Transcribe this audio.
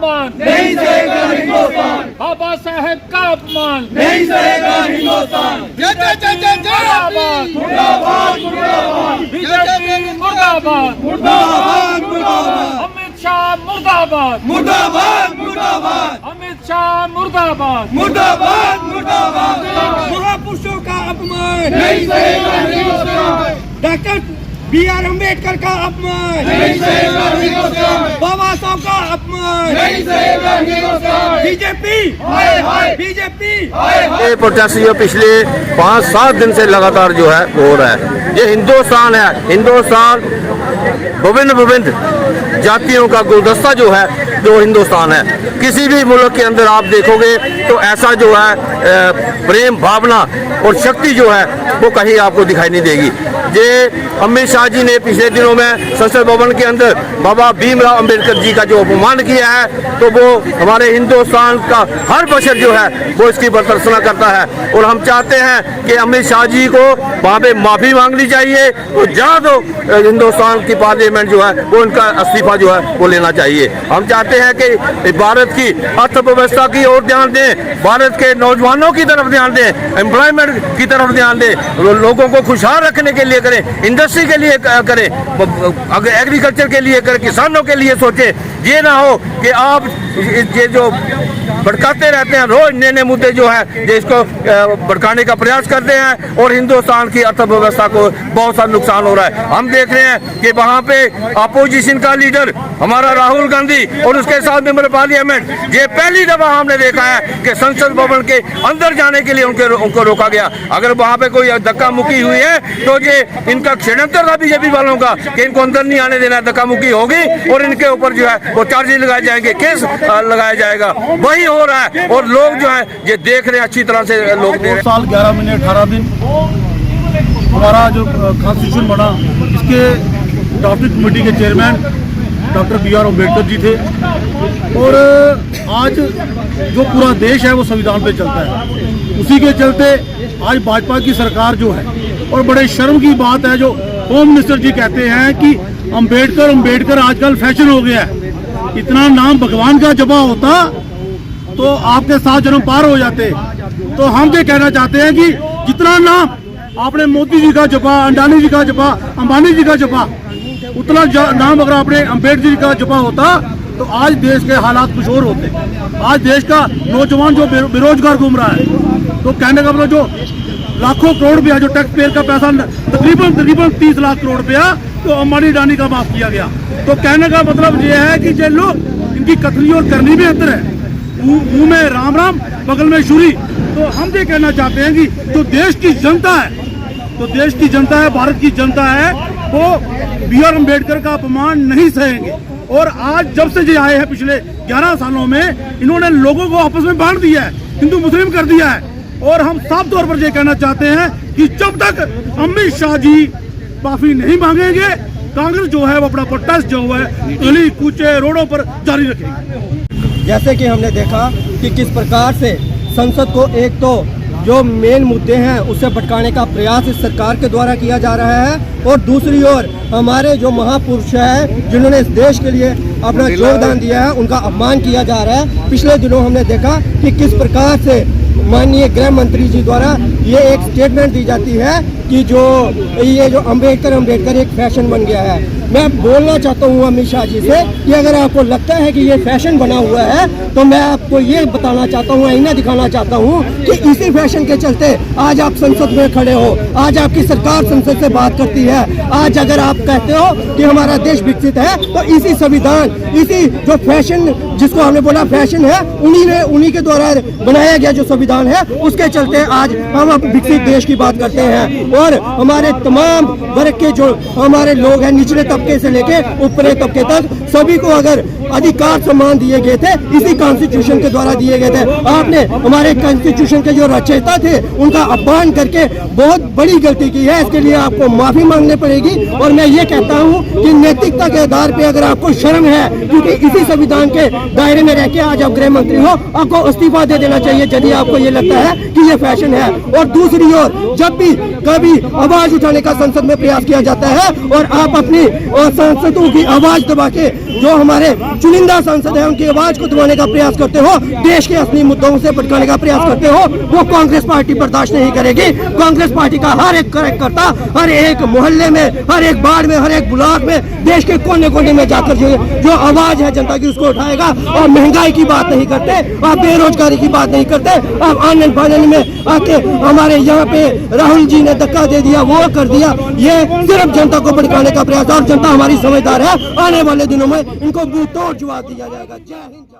अपमान नहीं सहेगा हिंदुस्तान, बाबा साहेब का अपमान नहीं सहेगा हिंदुस्तान। जय जय जय जय मुर्दाबाद मुर्दाबाद मुर्दाबाद बीजेपी मुर्दाबाद मुर्दाबाद मुर्दाबाद अमित शाह मुर्दाबाद मुर्दाबाद मुर्दाबाद अमित शाह मुर्दाबाद मुर्दाबाद मुर्दाबाद। महापुरुषों का अपमान नहीं सहेगा हिंदुस्तान, डॉक्टर B.R. अम्बेडकर का अपमान नहीं सहेगा हिंदुस्तान, बाबा साहब का अपमान नहीं सहेगा हिंदुस्तान। बीजेपी हाय हाय बीजेपी हाय हाय। ये प्रोटेस्ट जो पिछले 5-7 दिन से लगातार जो है हो रहा है। ये हिंदुस्तान है, हिंदुस्तान विभिन्न जातियों का गुलदस्ता जो है जो हिंदुस्तान है। किसी भी मुल्क के अंदर आप देखोगे तो ऐसा जो है प्रेम भावना और शक्ति जो है वो कहीं आपको दिखाई नहीं देगी। ये अमित शाह जी ने पिछले दिनों में संसद भवन के अंदर बाबा भीमराव अंबेडकर जी का जो अपमान किया है, तो वो हमारे हिंदुस्तान का हर बशर जो है वो इसकी बर्तरसना करता है। और हम चाहते हैं कि अमित शाह जी को वहाँ पे माफ़ी मांगनी चाहिए, तो जहाँ तो हिंदुस्तान की पार्लियामेंट जो है वो उनका इस्तीफा जो है वो लेना चाहिए। हम चाहते हैं कि भारत की अर्थव्यवस्था की ओर ध्यान दें, भारत के नौजवानों की तरफ ध्यान दें, एम्प्लॉयमेंट की तरफ ध्यान दें, लोगों को खुशहाल रखने के लिए करें, इंडस्ट्री के लिए करें, अगर एग्रीकल्चर के लिए करें, किसानों के लिए सोचें। ये ना हो कि आप ये जो भड़काते रहते हैं, रोज नए नए मुद्दे जो है जिसको भड़काने का प्रयास करते हैं और हिंदुस्तान की अर्थव्यवस्था को बहुत सा नुकसान हो रहा है। हम देख रहे हैं कि वहाँ पे अपोजिशन का लीडर हमारा राहुल गांधी और उसके साथ मेंबर पार्लियामेंट, ये पहली दफा हमने देखा है कि संसद भवन के अंदर जाने के लिए उनको रोका गया। अगर वहाँ पे कोई धक्का मुक्की हुई है तो ये इनका षड्यंत्र था बीजेपी वालों का कि इनको अंदर नहीं आने देना, धक्का मुक्की होगी और इनके ऊपर जो है वो चार्जेस लगाए जाएंगे, केस लगाया जाएगा। वही हो रहा है और लोग जो है ये देख रहे हैं अच्छी तरह से। लोग 2 साल 11 महीने 18 दिन हमारा जो कॉन्स्टिट्यूशन बना, इसके ड्राफ्टिंग कमेटी के chairman doctor B.R. Ambedkar ji थे। और आज जो पूरा देश है वो संविधान पे चलता है, उसी के चलते आज भाजपा की सरकार जो है, और बड़े शर्म की बात है जो होम मिनिस्टर जी कहते हैं कि अम्बेडकर आजकल फैशन हो गया है। इतना नाम भगवान का जपा होता तो आपके 7 जन्म पार हो जाते। तो हम ये कहना चाहते हैं कि जितना नाम आपने मोदी जी का जपा, अंडानी जी का जपा, अंबानी जी का जपा, उतना नाम अगर आपने अम्बेडकर जी का जपा होता तो आज देश के हालात कुछ और होते। आज देश का नौजवान जो बेरोजगार घूम रहा है, तो कहने का मतलब जो लाखों करोड़ रुपया जो टैक्स पेयर का पैसा तकरीबन 30 लाख करोड़ रुपया तो अंबानी अडानी का माफ किया गया। तो कहने का मतलब ये है कि जो लोग इनकी कथनी और करनी में अंतर है, मुंह में राम राम बगल में छुरी। तो हम ये कहना चाहते हैं कि जो देश की जनता है, भारत की जनता है, वो B.R. अम्बेडकर का अपमान नहीं सहेंगे। और आज जब से ये आए हैं पिछले 11 सालों में इन्होंने लोगों को आपस में बांट दिया है, हिंदू मुस्लिम कर दिया है। और हम साफ तौर पर ये कहना चाहते हैं कि जब तक अमित शाह जी माफी नहीं मांगेंगे, कांग्रेस जो है वो अपना प्रोटेस्ट जो है गली कूचे रोडों पर जारी रखेगी। जैसे कि हमने देखा कि किस प्रकार से संसद को एक तो जो मेन मुद्दे हैं उससे भटकाने का प्रयास इस सरकार के द्वारा किया जा रहा है, और दूसरी ओर हमारे जो महापुरुष हैं जिन्होंने इस देश के लिए अपना योगदान दिया है उनका अपमान किया जा रहा है। पिछले दिनों हमने देखा कि किस प्रकार से माननीय गृह मंत्री जी द्वारा ये एक स्टेटमेंट दी जाती है कि ये जो अम्बेडकर एक फैशन बन गया है। मैं बोलना चाहता हूँ अमित शाह जी से कि अगर आपको लगता है कि ये फैशन बना हुआ है तो मैं आपको ये बताना चाहता हूँ, आईना दिखाना चाहता हूँ कि इसी फैशन के चलते आज आप संसद में खड़े हो, आज आपकी सरकार संसद से बात करती है। आज अगर आप कहते हो कि हमारा देश विकसित है तो इसी संविधान, इसी जो फैशन जिसको हमने बोला फैशन है, उन्हीं के द्वारा बनाया गया जो संविधान है उसके चलते आज हम विकसित देश की बात करते हैं। और हमारे तमाम वर्ग के जो हमारे लोग हैं, निचले तबके से लेके ऊपरी तबके तक, सभी को अगर अधिकार सम्मान दिए गए थे इसी कॉन्स्टिट्यूशन के द्वारा दिए गए थे। आपने हमारे कॉन्स्टिट्यूशन के जो रचयिता थे उनका अपमान करके बहुत बड़ी गलती की है, इसके लिए आपको माफी मांगनी पड़ेगी। और मैं ये कहता हूँ कि नैतिकता के आधार पे अगर आपको शर्म है, क्योंकि इसी संविधान के दायरे में रह के आज आप गृह मंत्री हो, आपको इस्तीफा दे देना चाहिए यदि आपको ये लगता है कि ये फैशन है। और दूसरी ओर जब भी कभी आवाज उठाने का संसद में प्रयास किया जाता है और आप अपनी सांसदों की आवाज दबा के जो हमारे चुनिंदा सांसद है उनकी आवाज को दबाने का प्रयास करते हो, देश के असली मुद्दों से भटकाने का प्रयास करते हो, वो कांग्रेस पार्टी बर्दाश्त नहीं करेगी। कांग्रेस पार्टी का हर एक कार्यकर्ता हर एक मोहल्ले में, हर एक वार्ड में, हर एक ब्लॉक में, देश के कोने कोने में जाकर जो आवाज है जनता की उसको उठाएगा। और महंगाई की बात नहीं करते, आप बेरोजगारी की बात नहीं करते, आप आनंद फानन में आके हमारे यहाँ पे राहुल जी ने धक्का दे दिया, वो कर दिया। ये सिर्फ जनता को भड़काने का प्रयास, और जनता हमारी समझदार है। आने वाले दिनों में इनको मुंह तोड़ जवाब दिया जाएगा। जय हिंद।